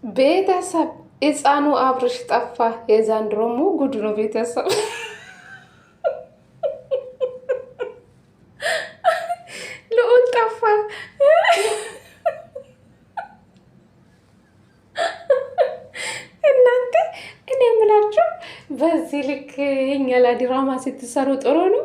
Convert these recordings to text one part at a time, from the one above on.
ቤተሰብ ሕፃኑ አብርሽ ጠፋ። የዛንድሮሙ ጉድ ነው ቤተሰብ። ልዑል ጠፋ። እናንተ እኔ የምላችሁ በዚህ ልክ እኛ ለድራማ ስትሰሩ ጥሩ ነው።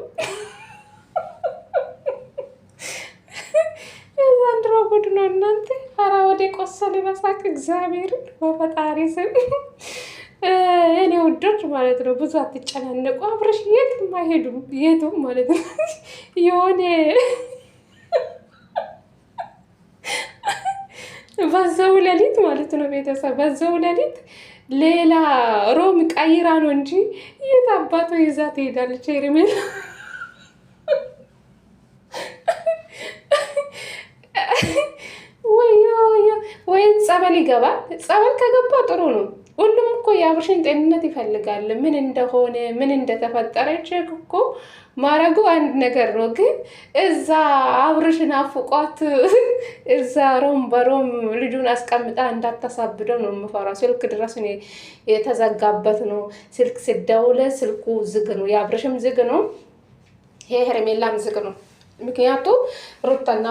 የዛንድሮ ጉድ ነው እናንተ። ኧረ ወደ ቆሰል በሳቅ እግዚአብሔርን በፈጣሪ ስም እኔ ውዶች ማለት ነው። ብዙ አትጨናነቁ። አብረሽ የትም አይሄዱም፣ የቱም ማለት ነው። የሆነ በዛው ሌሊት ማለት ነው ቤተሰብ፣ በዛው ሌሊት ሌላ ሮም ቀይራ ነው እንጂ የት አባቶ ይዛ ትሄዳለች ሄርሜላ? ወይም ጸበል ይገባል። ጸበል ከገባ ጥሩ ነው። ሁሉም እኮ የአብርሽን ጤንነት ይፈልጋል። ምን እንደሆነ ምን እንደተፈጠረ ቼክ እኮ ማረጉ አንድ ነገር ነው። ግን እዛ አብርሽን አፍቋት እዛ ሮም በሮም ልጁን አስቀምጣ እንዳታሳብደው ነው የምፈራው። ስልክ ድረስ የተዘጋበት ነው። ስልክ ስደውል ስልኩ ዝግ ነው። የአብርሽም ዝግ ነው፣ ሄርሜላም ዝግ ነው። ምክንያቱ ሩታና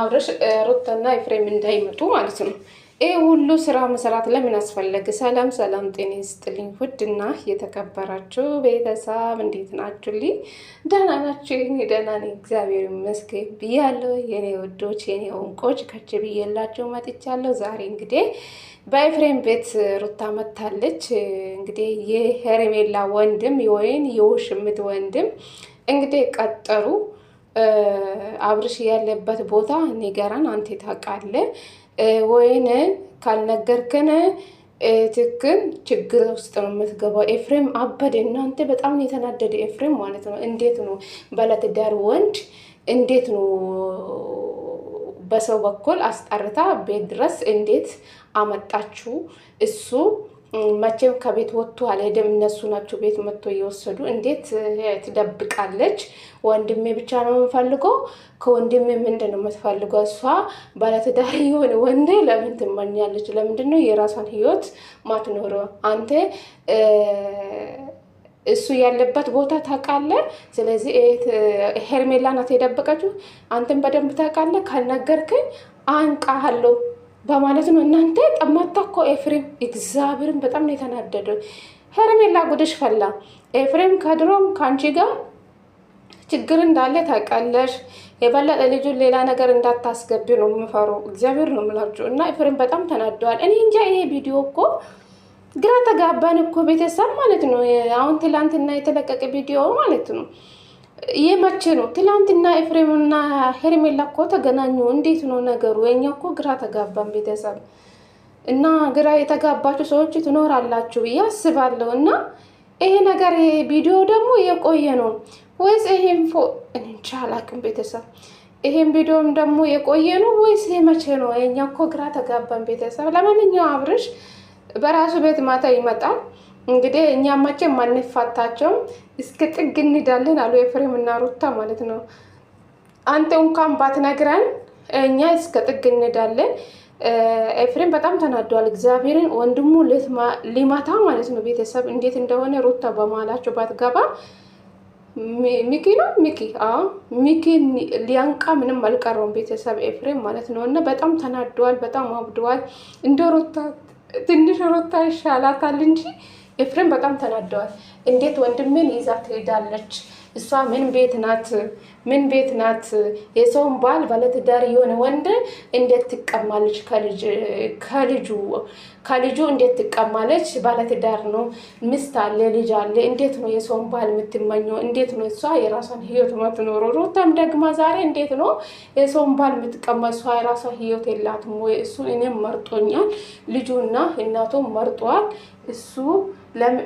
ኤፍሬም እንዳይመጡ ማለት ነው። ይህ ሁሉ ስራ መስራት ለምን አስፈለገ? ሰላም ሰላም፣ ጤና ይስጥልኝ ውድና የተከበራችሁ ቤተሰብ እንዴት ናችሁልኝ? ደህና ናችሁ? ደህና ነኝ እግዚአብሔር ይመስገን ብያለሁ። የኔ ውዶች የኔ ወንቆች ከች ብዬላችሁ መጥቻለሁ። ዛሬ እንግዲህ በኤፍሬም ቤት ሩታ መታለች። እንግዲህ የሄርሜላ ወንድም ወይን የውሽምት ወንድም እንግዲህ ቀጠሩ። አብርሽ ያለበት ቦታ ንገረን፣ አንተ ታውቃለህ ወይን ካልነገርከን ትክክል ችግር ውስጥ ነው የምትገባው። ኤፍሬም አበደ። እናንተ በጣም የተናደደ ኤፍሬም ማለት ነው። እንዴት ነው ባለትዳር ወንድ እንዴት ነው በሰው በኩል አስጠርታ ቤት ድረስ እንዴት አመጣችሁ? እሱ መቼም ከቤት ወጥቶ አልሄደም። እነሱ ናቸው ቤት መጥቶ እየወሰዱ። እንዴት ትደብቃለች? ወንድሜ ብቻ ነው የምፈልገው። ከወንድሜ ምንድን ነው የምትፈልገው? እሷ ባለትዳር የሆነ ወንድ ለምን ትመኛለች? ለምንድን ነው የራሷን ህይወት ማትኖረው? አንተ እሱ ያለበት ቦታ ታውቃለህ። ስለዚህ ሄርሜላ ናት የደበቀችው። አንተን በደንብ ታውቃለህ። ካልነገርክኝ አንቃሃለሁ በማለት ነው። እናንተ ጠማታ እኮ ኤፍሬም እግዚአብሔርን በጣም ነው የተናደደው። ሄርሜላ ጉድሽ ፈላ። ኤፍሬም ከድሮም ከአንቺ ጋር ችግር እንዳለ ታውቃለሽ። የበለጠ ልጁን ሌላ ነገር እንዳታስገቢ ነው የምፈሩ። እግዚአብሔር ነው የምላችሁ። እና ኤፍሬም በጣም ተናደዋል። እኔ እንጃ ይሄ ቪዲዮ እኮ ግራ ተጋባን እኮ ቤተሰብ ማለት ነው። አሁን ትላንትና የተለቀቀ ቪዲዮ ማለት ነው። ይህ መቼ ነው? ትላንትና ኤፍሬምና ሄርሜላ እኮ ተገናኙ። እንዴት ነው ነገሩ? የኛ እኮ ግራ ተጋባን ቤተሰብ። እና ግራ የተጋባችሁ ሰዎች ትኖራላችሁ ብዬ አስባለሁ። እና ይሄ ነገር ቪዲዮ ደግሞ የቆየ ነው ወይስ ይሄን እንጃ አላውቅም ቤተሰብ። ይሄን ቪዲዮም ደግሞ የቆየ ነው ወይስ ይሄ መቼ ነው? የኛ እኮ ግራ ተጋባን ቤተሰብ። ለማንኛውም አብርሽ በራሱ ቤት ማታ ይመጣል። እንግዲህ እኛ መቼም ማንፋታቸውም እስከ ጥግ እንዳለን አሉ ኤፍሬም እና ሩታ ማለት ነው። አንተ እንኳን ባትነግረን እኛ እስከ ጥግ እንዳለን። ኤፍሬም በጣም ተናዷል። እግዚአብሔርን ወንድሙ ሊማታ ማለት ነው ቤተሰብ። እንዴት እንደሆነ ሩታ በማላቸው ባትገባ ሚኪ ነው ሚኪ ሊያንቃ ምንም አልቀረውም ቤተሰብ ኤፍሬም ማለት ነው። እና በጣም ተናዷል፣ በጣም አብደዋል። እንደ ሩታ ትንሽ ሩታ ይሻላታል እንጂ ኤፍሬም በጣም ተናደዋል። እንዴት ወንድሜን ይዛ ትሄዳለች? እሷ ምን ቤት ናት? የሰውን ባል ባለትዳር የሆነ ወንድ እንዴት ትቀማለች? ከልጁ እንዴት ትቀማለች? ባለትዳር ነው፣ ሚስት አለ፣ ልጅ አለ። እንዴት ነው የሰውን ባል የምትመኘው? እንዴት ነው እሷ የራሷን ህይወት የምትኖረው? ሩታም ደግማ ዛሬ እንዴት ነው የሰውን ባል የምትቀማ? እሷ የራሷ ህይወት የላትም ወይ? እሱ እኔም መርጦኛል፣ ልጁና እናቱም መርጧል።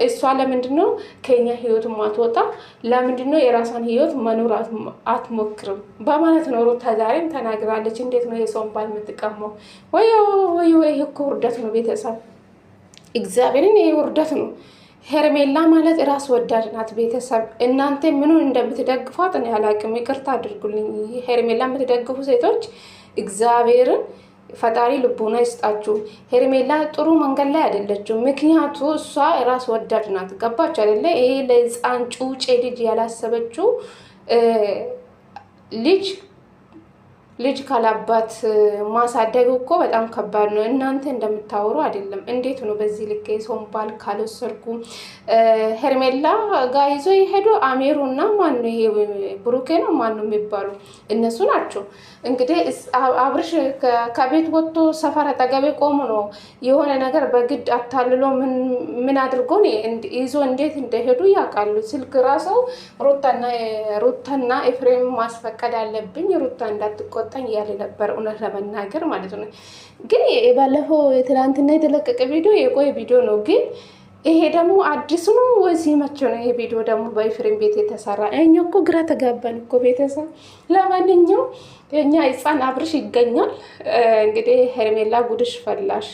እሷ ለምንድን ነው ከኛ ህይወት ማትወጣ? ለምንድን ነው የራሷን ህይወት መኖር አትሞክርም? በማለት ነው ሩታ ዛሬም ተናግራለች። እንዴት ነው የሰውን ባል የምትቀመው? ወይ ይሄ እኮ ውርደት ነው ቤተሰብ። እግዚአብሔርን ይሄ ውርደት ነው። ሄርሜላ ማለት ራስ ወዳድ ናት ቤተሰብ። እናንተ ምኑን እንደምትደግፏት እኔ አላቅም፣ ይቅርታ አድርጉልኝ። ሄርሜላ የምትደግፉ ሴቶች እግዚአብሔርን ፈጣሪ ልቡና ይስጣችሁ። ሄርሜላ ጥሩ መንገድ ላይ አይደለችም። ምክንያቱ እሷ ራስ ወዳድ ናት። ገባች አይደለ? ይሄ ለህፃን ጩጬ ልጅ ያላሰበችው ልጅ ካላባት ማሳደግ እኮ በጣም ከባድ ነው። እናንተ እንደምታወሩ አይደለም። እንዴት ነው በዚህ ልክ የሰውን ባል ካልወሰድኩ? ሄርሜላ ጋር ይዞ የሄዱ አሜሩና ማን ነው ይሄ ብሩኬ ነው ማን ነው የሚባሉ እነሱ ናቸው። እንግዲህ አብርሽ ከቤት ወጥቶ ሰፈር አጠገቤ ቆሞ ነው የሆነ ነገር በግድ አታልሎ ምን አድርጎ ይዞ እንዴት እንደሄዱ ያውቃሉ። ስልክ ራሰው ሩታና ኤፍሬም ማስፈቀድ አለብኝ ሩታ እንዳትቆጣኝ እያለ ነበር፣ እውነት ለመናገር ማለት ነው። ግን ባለፈው ትናንትና የተለቀቀ ቪዲዮ የቆየ ቪዲዮ ነው። ግን ይሄ ደግሞ አዲስ ነው ወይስ መቼ ነው? ይሄ ቪዲዮ ደግሞ በኤፍሬም ቤት የተሰራ። እኛ እኮ ግራ ተጋባን እኮ ቤተሰብ። ለማንኛውም የኛ ህፃን አብርሽ ይገኛል። እንግዲህ ሄርሜላ ጉድሽ ፈላሽ።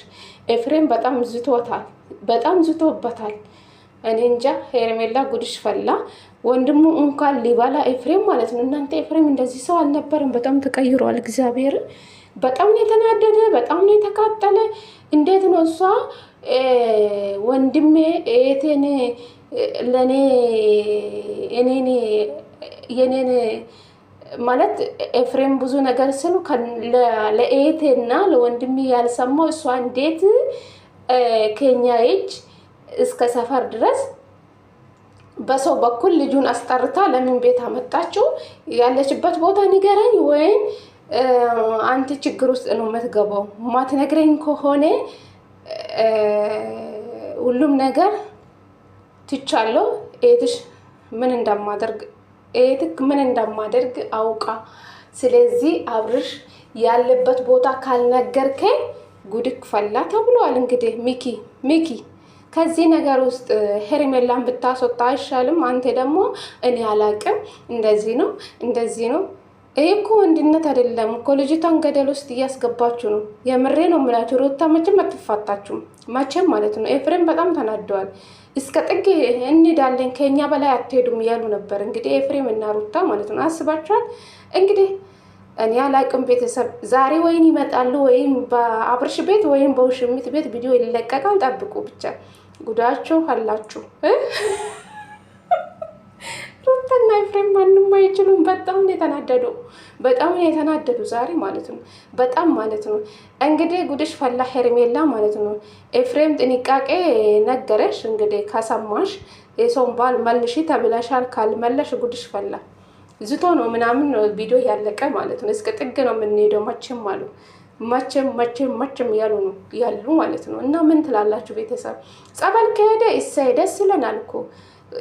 ኤፍሬም በጣም ዝቶታል፣ በጣም ዝቶበታል። እኔ እንጃ ሄርሜላ ጉድሽ ፈላ። ወንድሙ እንኳን ሊበላ ኤፍሬም ማለት ነው። እናንተ ኤፍሬም እንደዚህ ሰው አልነበረም። በጣም ተቀይሯል። እግዚአብሔር በጣም ነው የተናደደ፣ በጣም ነው የተቃጠለ። እንዴት ነው እሷ ወንድሜ ኤቴን ለኔ የኔን ማለት ኤፍሬም ብዙ ነገር ስሉ ለኤቴና ለወንድሜ ያልሰማው እሷ እንዴት ከኛ እጅ እስከ ሰፈር ድረስ በሰው በኩል ልጁን አስጠርታ ለምን ቤት አመጣችው? ያለችበት ቦታ ንገረኝ፣ ወይም አንተ ችግር ውስጥ ነው የምትገባው። ማትነግረኝ ከሆነ ሁሉም ነገር ትቻለሁ። ኤትሽ ምን እንደማደርግ አውቃ። ስለዚህ አብርሽ ያለበት ቦታ ካልነገርከኝ ጉድክ ፈላ ተብሏል። እንግዲህ ሚኪ ከዚህ ነገር ውስጥ ሄርሜላን ብታስወጣ አይሻልም? አንተ ደግሞ እኔ አላቅም እንደዚህ ነው። ይህ እኮ ወንድነት አይደለም እኮ። ልጅቷን ገደል ውስጥ እያስገባችሁ ነው። የምሬ ነው የምላችሁ። ሩታ መቼም አትፋታችሁም፣ መቼም ማለት ነው። ኤፍሬም በጣም ተናደዋል። እስከ ጥግ እንሄዳለን ከኛ በላይ አትሄዱም እያሉ ነበር። እንግዲህ ኤፍሬም እና ሩታ ማለት ነው። አስባችኋል? እንግዲህ እኔ አላቅም ቤተሰብ። ዛሬ ወይም ይመጣሉ ወይም በአብርሽ ቤት ወይም በውሽሚት ቤት ቪዲዮ ይለቀቃል። ጠብቁ ብቻ። ጉዳቸው አላችሁ። ሩታና ኤፍሬም ማንም አይችሉም። በጣም ነው የተናደዱ ዛሬ ማለት ነው። በጣም ማለት ነው። እንግዲህ ጉድሽ ፈላ ሄርሜላ ማለት ነው። ኤፍሬም ጥንቃቄ ነገረሽ። እንግዲህ ከሰማሽ የሰውን ባል መልሺ ተብለሻል። ካልመለሽ ጉድሽ ፈላ። ዝቶ ነው ምናምን ቪዲዮ ያለቀ ማለት ነው። እስከ ጥግ ነው የምንሄደው መቼም አሉ መቼም ያሉ ማለት ነው። እና ምን ትላላችሁ ቤተሰብ? ጸበል ከሄደ እሰይ ደስ ይለናል እኮ።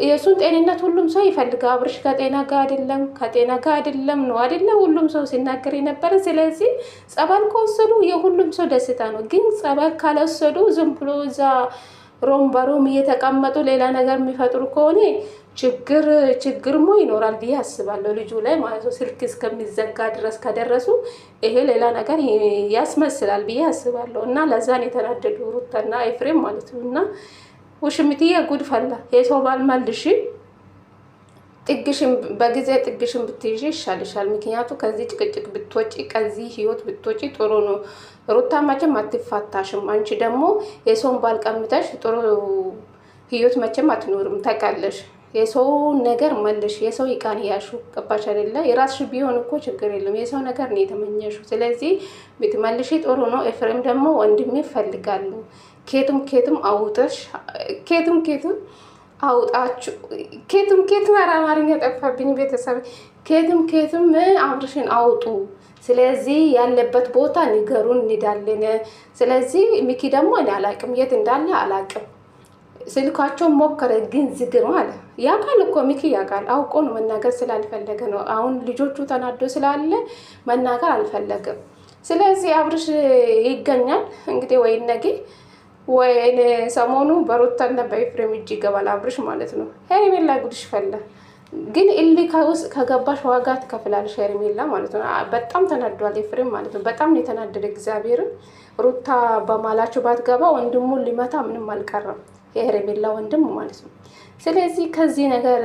የእሱን ጤንነት ሁሉም ሰው ይፈልጋል። አብርሽ ከጤና ጋር አይደለም ነው አይደለ? ሁሉም ሰው ሲናገር የነበረ። ስለዚህ ጸበል ከወሰዱ የሁሉም ሰው ደስታ ነው። ግን ጸበል ካልወሰዱ ዝም ብሎ እዛ ሮም በሮም እየተቀመጡ ሌላ ነገር የሚፈጥሩ ከሆነ ችግርሞ ይኖራል ብዬ አስባለሁ። ልጁ ላይ ማለት ነው። ስልክ እስከሚዘጋ ድረስ ከደረሱ ይሄ ሌላ ነገር ያስመስላል ብዬ አስባለሁ። እና ለዛን የተናደዱ ሩታና ኤፍሬም ማለት ነው። እና ውሽምትዬ ጉድ ፈላ። የሰው ባል መልሽ፣ በጊዜ ጥግሽን ብትይዥ ይሻልሻል። ምክንያቱ ከዚህ ጭቅጭቅ ብትወጪ፣ ከዚህ ህይወት ብትወጪ ጥሩ ነው። ሩታ መቼም አትፋታሽም። አንቺ ደግሞ የሰውን ባል ቀምተሽ ጥሩ ህይወት መቼም አትኖርም። ታውቃለሽ። የሰው ነገር መልሽ። የሰው ይቃን ያሹ ገባሽ አይደለ? የራስሽ ቢሆን እኮ ችግር የለም። የሰው ነገር ነው የተመኘሹ። ስለዚህ ብትመልሺ ጥሩ ነው። ኤፍሬም ደግሞ ወንድሜ ይፈልጋሉ። ኬቱም አውጣሽ፣ ኬቱም አውጣችሁ፣ ኬቱም አማርኛ ጠፋብኝ ቤተሰብ። ኬቱም አብርሽን አውጡ። ስለዚህ ያለበት ቦታ ንገሩን፣ እንዳለን። ስለዚህ ሚኪ ደግሞ እኔ አላቅም፣ የት እንዳለ አላቅም። ስልካቸውን ሞከረ ግን ዝግ ነው አለ። ያውቃል እኮ ሚኪ ያውቃል። አውቆ ነው መናገር ስላልፈለገ ነው። አሁን ልጆቹ ተናዶ ስላለ መናገር አልፈለገም። ስለዚህ አብርሽ ይገኛል እንግዲህ ወይ ነገ ወይ ሰሞኑ በሩታና በኤፍሬም እጅ ይገባል አብርሽ ማለት ነው። ሄርሜላ ጉድሽ ፈላ። ግን ውስጥ ከገባሽ ዋጋ ትከፍላለሽ ሄርሜላ ማለት ነው። በጣም ተናዷል ኤፍሬም ማለት ነው። በጣም ነው የተናደደ። እግዚአብሔርን ሩታ በማላችሁ ባትገባ ወንድሙን ሊመታ ምንም አልቀረም። የሄርሜላ ወንድም ማለት ነው። ስለዚህ ከዚህ ነገር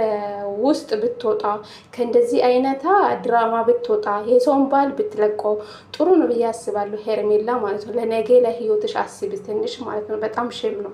ውስጥ ብትወጣ ከእንደዚህ አይነታ ድራማ ብትወጣ የሰውን ባል ብትለቀው ጥሩ ነው ብዬ አስባለሁ። ሄርሜላ ማለት ነው ለነገ ለህይወትሽ አስቢ ትንሽ ማለት ነው። በጣም ሼም ነው።